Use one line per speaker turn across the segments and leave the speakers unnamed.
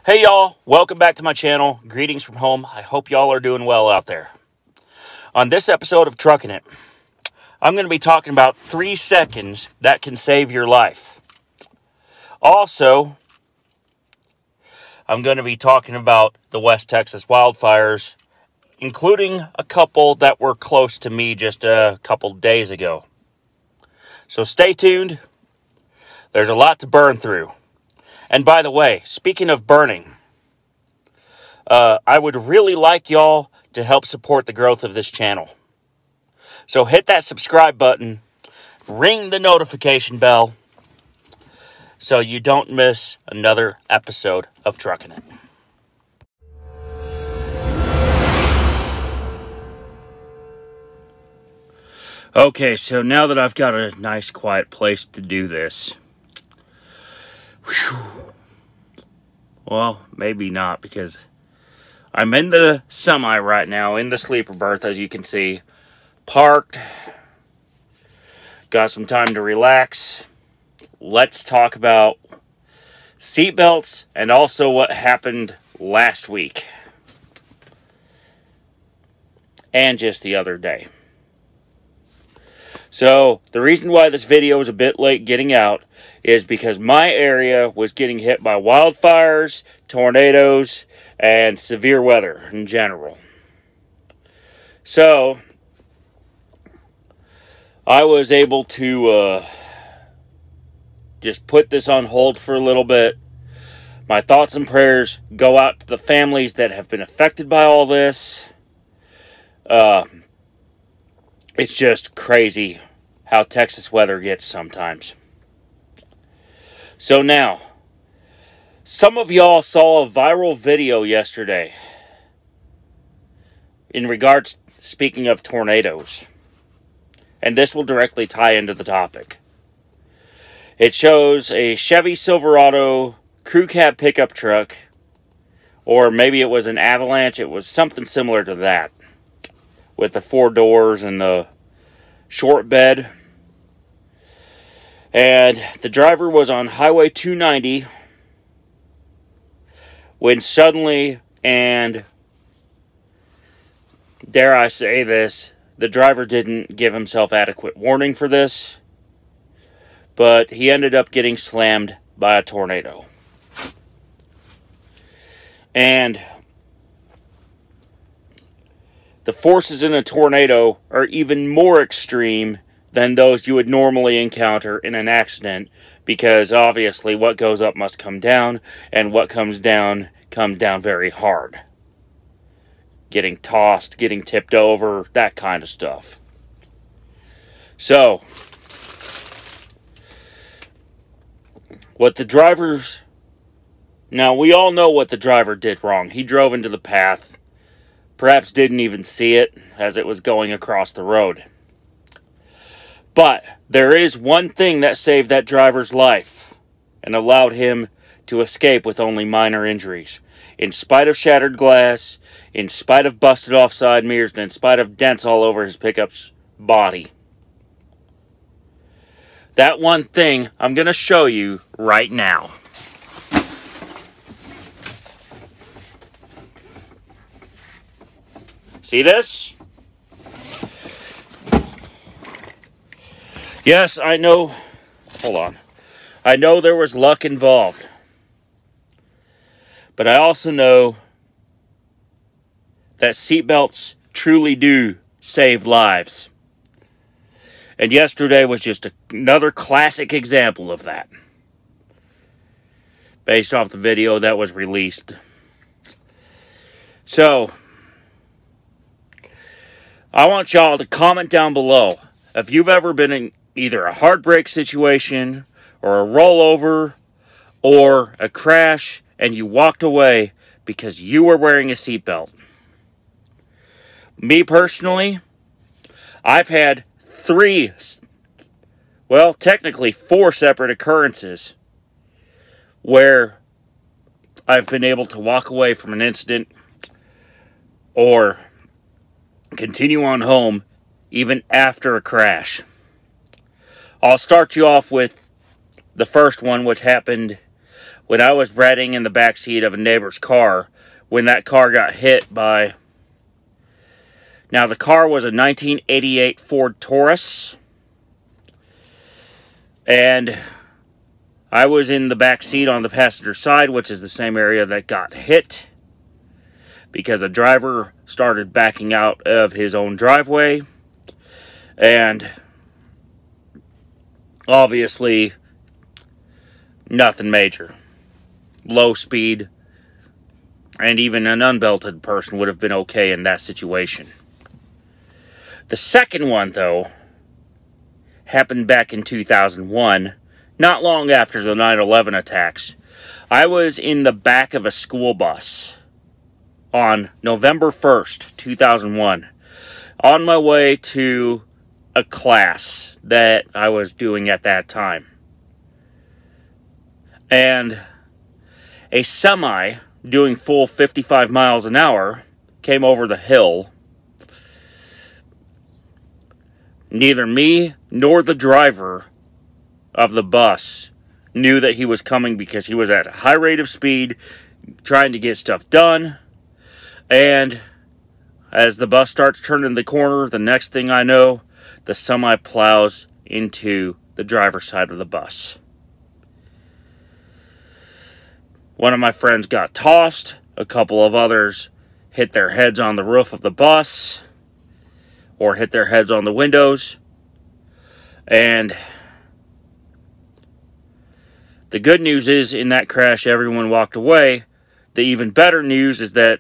Hey y'all, welcome back to my channel. Greetings from home. I hope y'all are doing well out there. On this episode of Truckin It, I'm going to be talking about 3 seconds that can save your life. Also, I'm going to be talking about the West Texas wildfires, including a couple that were close to me just a couple days ago. So stay tuned. There's a lot to burn through. And by the way, speaking of burning, I would really like y'all to help support the growth of this channel. So hit that subscribe button, ring the notification bell, so you don't miss another episode of Truckin It. Okay, so now that I've got a nice quiet place to do this, well, maybe not, because I'm in the semi right now, in the sleeper berth, as you can see. Parked. Got some time to relax. Let's talk about seatbelts and also what happened last week. And just the other day. So, the reason why this video is a bit late getting out is because my area was getting hit by wildfires, tornadoes, and severe weather in general. So, I was able to just put this on hold for a little bit. My thoughts and prayers go out to the families that have been affected by all this. It's just crazy how Texas weather gets sometimes. So now, some of y'all saw a viral video yesterday in regards, speaking of tornadoes. And this will directly tie into the topic. It shows a Chevy Silverado crew cab pickup truck, or maybe it was an Avalanche. It was something similar to that, with the 4 doors and the short bed. And the driver was on Highway 290 when suddenly, and dare I say this, the driver didn't give himself adequate warning for this, but he ended up getting slammed by a tornado. And the forces in a tornado are even more extreme than those you would normally encounter in an accident, because obviously what goes up must come down, and what comes down very hard. Getting tossed, getting tipped over, that kind of stuff. So, what the drivers... Now, we all know what the driver did wrong. He drove into the path, perhaps didn't even see it as it was going across the road. But there is one thing that saved that driver's life and allowed him to escape with only minor injuries. In spite of shattered glass, in spite of busted off side mirrors, and in spite of dents all over his pickup's body. That one thing I'm going to show you right now. See this? Yes, I know. Hold on. I know there was luck involved. But I also know that seatbelts truly do save lives. And yesterday was just another classic example of that, based off the video that was released. So, I want y'all to comment down below if you've ever been in either a heartbreak situation, or a rollover, or a crash, and you walked away because you were wearing a seatbelt. Me personally, I've had 3, well, technically 4 separate occurrences where I've been able to walk away from an incident or continue on home even after a crash. I'll start you off with the first one, which happened when I was riding in the backseat of a neighbor's car when that car got hit by... Now, the car was a 1988 Ford Taurus. And I was in the back seat on the passenger side, which is the same area that got hit, because a driver started backing out of his own driveway. And obviously, nothing major. Low speed, and even an unbelted person would have been okay in that situation. The second one, though, happened back in 2001, not long after the 9/11 attacks. I was in the back of a school bus on November 1st, 2001, on my way to a class that I was doing at that time. And a semi doing full 55 miles an hour came over the hill. Neither me nor the driver of the bus knew that he was coming, because he was at a high rate of speed trying to get stuff done. And as the bus starts turning the corner, the next thing I know, the semi plows into the driver's side of the bus. One of my friends got tossed. A couple of others hit their heads on the roof of the bus, or hit their heads on the windows. And the good news is, in that crash, everyone walked away. The even better news is that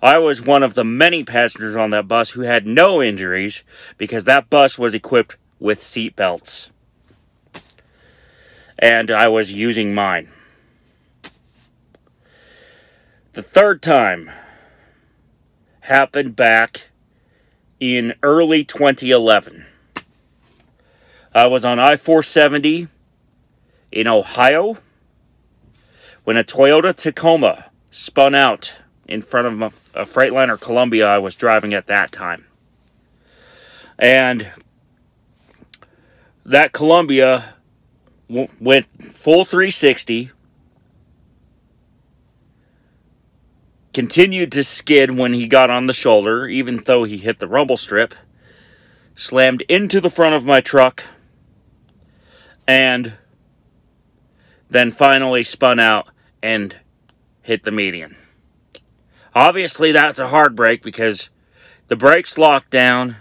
I was one of the many passengers on that bus who had no injuries, because that bus was equipped with seat belts. And I was using mine. The third time happened back in early 2011. I was on I-470 in Ohio when a Toyota Tacoma spun out in front of a Freightliner Columbia I was driving at that time. And that Columbia went full 360, continued to skid when he got on the shoulder, even though he hit the rumble strip, slammed into the front of my truck, and then finally spun out and hit the median. Obviously, that's a hard break, because the brakes locked down,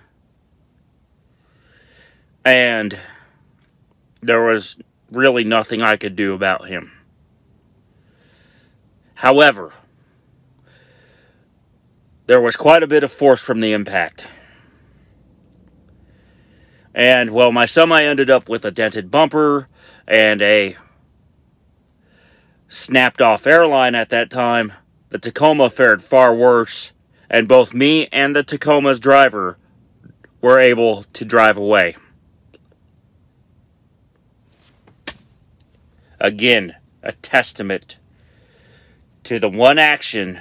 and there was really nothing I could do about him. However, there was quite a bit of force from the impact. And, well, my semi ended up with a dented bumper and a snapped-off airline at that time. The Tacoma fared far worse, and both me and the Tacoma's driver were able to drive away. Again, a testament to the one action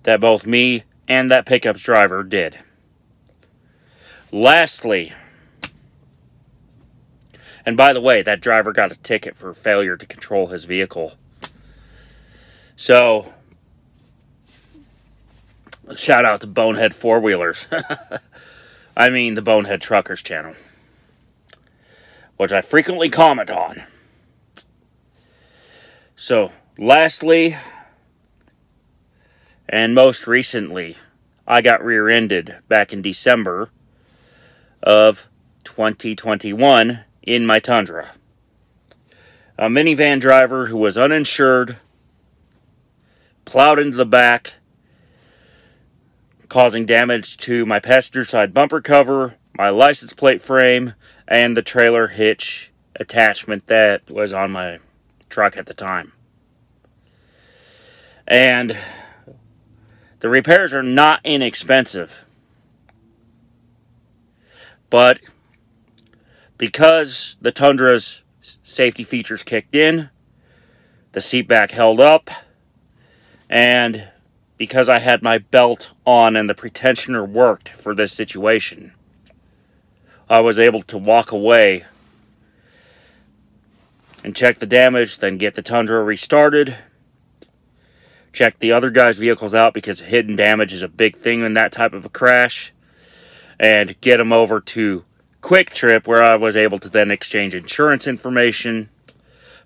that both me and that pickup's driver did. Lastly, and by the way, that driver got a ticket for failure to control his vehicle. So, shout out to Bonehead Four-Wheelers. I mean the Bonehead Truckers channel, which I frequently comment on. So, lastly, and most recently, I got rear-ended back in December of 2021 in my Tundra. A minivan driver who was uninsured plowed into the back, causing damage to my passenger side bumper cover, my license plate frame, and the trailer hitch attachment that was on my truck at the time. And the repairs are not inexpensive, but because the Tundra's safety features kicked in, the seat back held up, and because I had my belt on and the pretensioner worked for this situation, I was able to walk away and check the damage, then get the Tundra restarted. Check the other guys' vehicles out because hidden damage is a big thing in that type of a crash. And get them over to Quick Trip, where I was able to then exchange insurance information,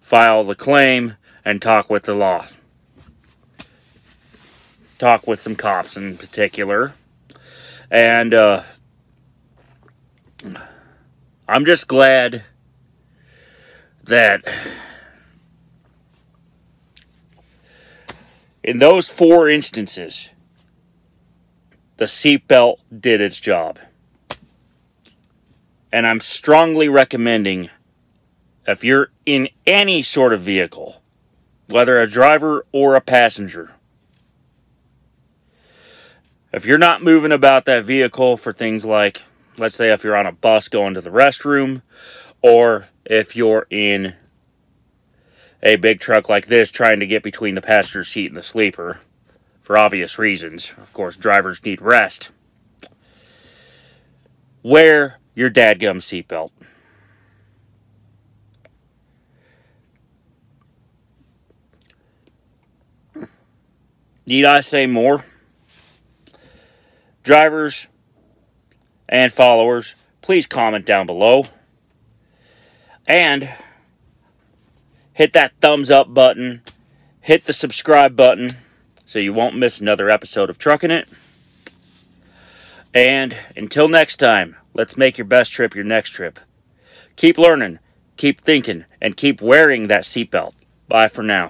file the claim, and talk with the law. Talk with some cops in particular. And I'm just glad that in those 4 instances, the seatbelt did its job. And I'm strongly recommending, if you're in any sort of vehicle, whether a driver or a passenger, if you're not moving about that vehicle for things like, let's say if you're on a bus going to the restroom, or if you're in a big truck like this trying to get between the passenger seat and the sleeper, for obvious reasons. Of course, drivers need rest. Wear your dadgum seatbelt. Need I say more? Drivers and followers, please comment down below. And hit that thumbs up button. Hit the subscribe button so you won't miss another episode of Truckin It. And until next time, let's make your best trip your next trip. Keep learning, keep thinking, and keep wearing that seatbelt. Bye for now.